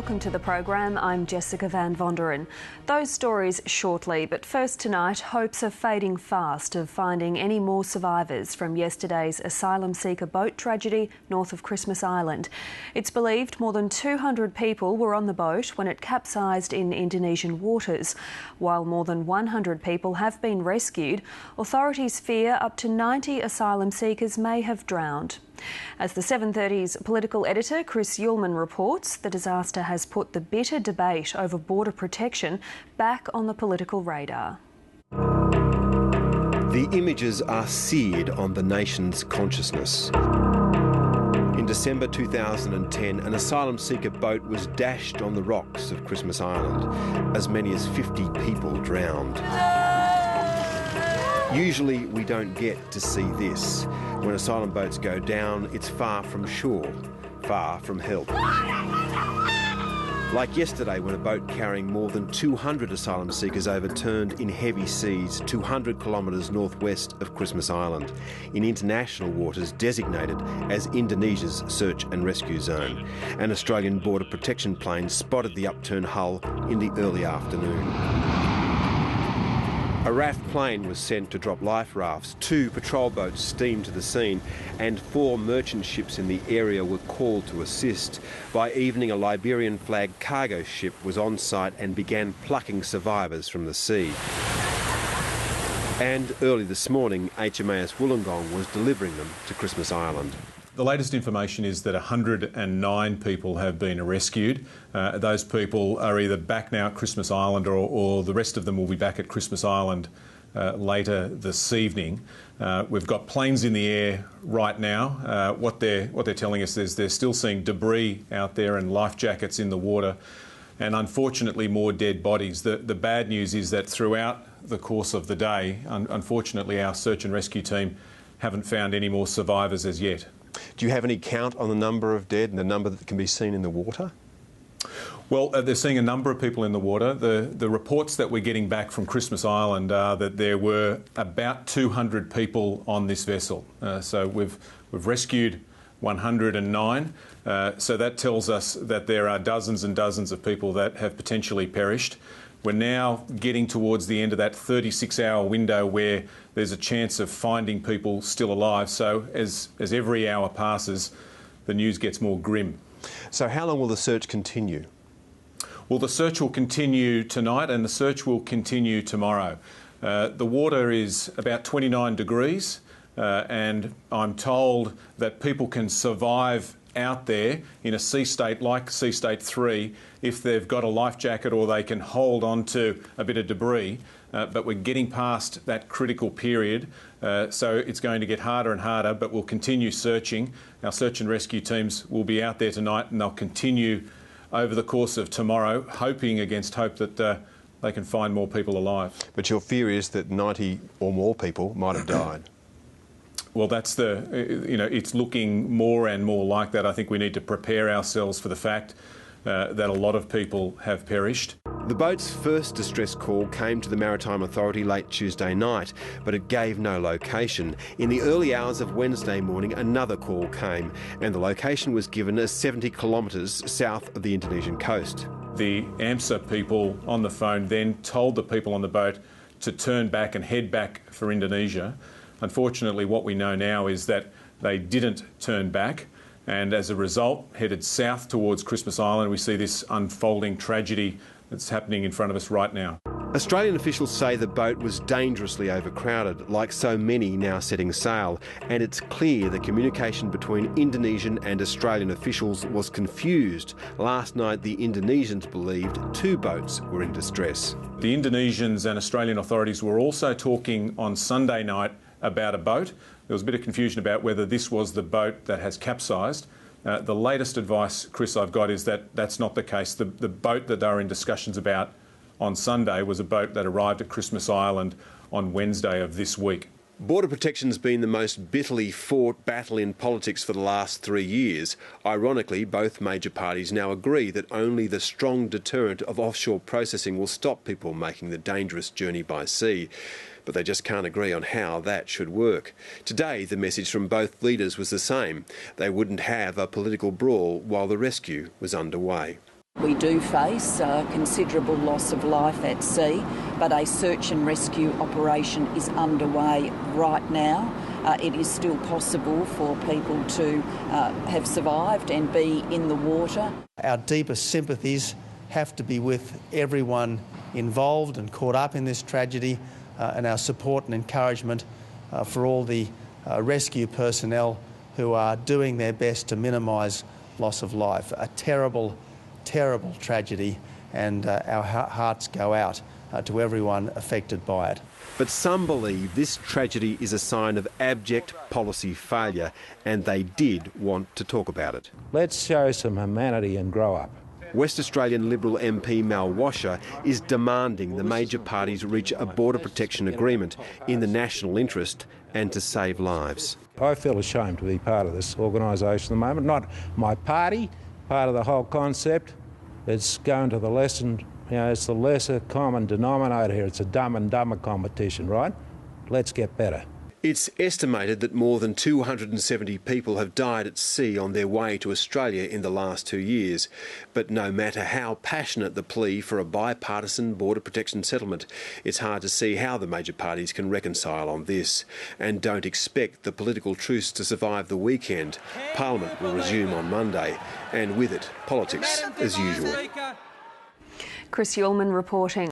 Welcome to the program. I'm Jessica Van Vonderen. Those stories shortly, but first tonight, hopes are fading fast of finding any more survivors from yesterday's asylum seeker boat tragedy north of Christmas Island. It's believed more than 200 people were on the boat when it capsized in Indonesian waters. While more than 100 people have been rescued, authorities fear up to 90 asylum seekers may have drowned. As the 7:30's political editor Chris Uhlmann reports, the disaster has put the bitter debate over border protection back on the political radar. The images are seared on the nation's consciousness. In December 2010, an asylum seeker boat was dashed on the rocks of Christmas Island. As many as 50 people drowned. Usually we don't get to see this. When asylum boats go down, it's far from shore, far from help. Like yesterday when a boat carrying more than 200 asylum seekers overturned in heavy seas 200 kilometres northwest of Christmas Island, in international waters designated as Indonesia's search and rescue zone. An Australian border protection plane spotted the upturned hull in the early afternoon. A RAF plane was sent to drop life rafts, 2 patrol boats steamed to the scene, and 4 merchant ships in the area were called to assist. By evening, a Liberian-flagged cargo ship was on site and began plucking survivors from the sea. And early this morning, HMAS Wollongong was delivering them to Christmas Island. The latest information is that 109 people have been rescued. Those people are either back now at Christmas Island or the rest of them will be back at Christmas Island later this evening. We've got planes in the air right now. What they're telling us is they're still seeing debris out there and life jackets in the water, and unfortunately more dead bodies. The bad news is that throughout the course of the day, unfortunately our search and rescue team haven't found any more survivors as yet. Do you have any count on the number of dead and the number that can be seen in the water? Well, they're seeing a number of people in the water. The reports that we're getting back from Christmas Island are that there were about 200 people on this vessel. So we've rescued 109. So that tells us that there are dozens and dozens of people that have potentially perished. We're now getting towards the end of that 36-hour window where there's a chance of finding people still alive. So as every hour passes, the news gets more grim. So how long will the search continue? Well, the search will continue tonight and the search will continue tomorrow. The water is about 29 degrees and I'm told that people can survive out there in a sea state like Sea State 3 if they've got a life jacket or they can hold on to a bit of debris. But we're getting past that critical period, so it's going to get harder and harder, but we'll continue searching. Our search and rescue teams will be out there tonight and they'll continue over the course of tomorrow, hoping against hope that they can find more people alive. But your fear is that 90 or more people might have died. Well, that's it's looking more and more like that. I think we need to prepare ourselves for the fact that a lot of people have perished. The boat's first distress call came to the Maritime Authority late Tuesday night, but it gave no location. In the early hours of Wednesday morning, another call came, and the location was given as 70 kilometres south of the Indonesian coast. The AMSA people on the phone then told the people on the boat to turn back and head back for Indonesia. Unfortunately, what we know now is that they didn't turn back and as a result headed south towards Christmas Island. We see this unfolding tragedy that's happening in front of us right now. Australian officials say the boat was dangerously overcrowded, like so many now setting sail, and it's clear the communication between Indonesian and Australian officials was confused. Last night, the Indonesians believed 2 boats were in distress. The Indonesians and Australian authorities were also talking on Sunday night about a boat. There was a bit of confusion about whether this was the boat that has capsized. The latest advice, Chris, I've got is that that's not the case. The boat that they were in discussions about on Sunday was a boat that arrived at Christmas Island on Wednesday of this week. Border protection's been the most bitterly fought battle in politics for the last 3 years. Ironically, both major parties now agree that only the strong deterrent of offshore processing will stop people making the dangerous journey by sea. But they just can't agree on how that should work. Today, the message from both leaders was the same. They wouldn't have a political brawl while the rescue was underway. We do face considerable loss of life at sea, but a search and rescue operation is underway right now. It is still possible for people to have survived and be in the water. Our deepest sympathies have to be with everyone involved and caught up in this tragedy, and our support and encouragement for all the rescue personnel who are doing their best to minimise loss of life. A terrible, terrible tragedy, and our hearts go out to everyone affected by it. But some believe this tragedy is a sign of abject policy failure, and they did want to talk about it. Let's show some humanity and grow up. West Australian Liberal MP Mal Washer is demanding the major parties reach a border protection agreement in the national interest and to save lives. I feel ashamed to be part of this organisation at the moment. Not my party, part of the whole concept. It's going to the lesson, it's the lesser common denominator here. It's a dumb and dumber competition, right? Let's get better. It's estimated that more than 270 people have died at sea on their way to Australia in the last 2 years. But no matter how passionate the plea for a bipartisan border protection settlement, it's hard to see how the major parties can reconcile on this. And don't expect the political truce to survive the weekend. Parliament will resume on Monday, and with it, politics as usual. Chris Ullman reporting.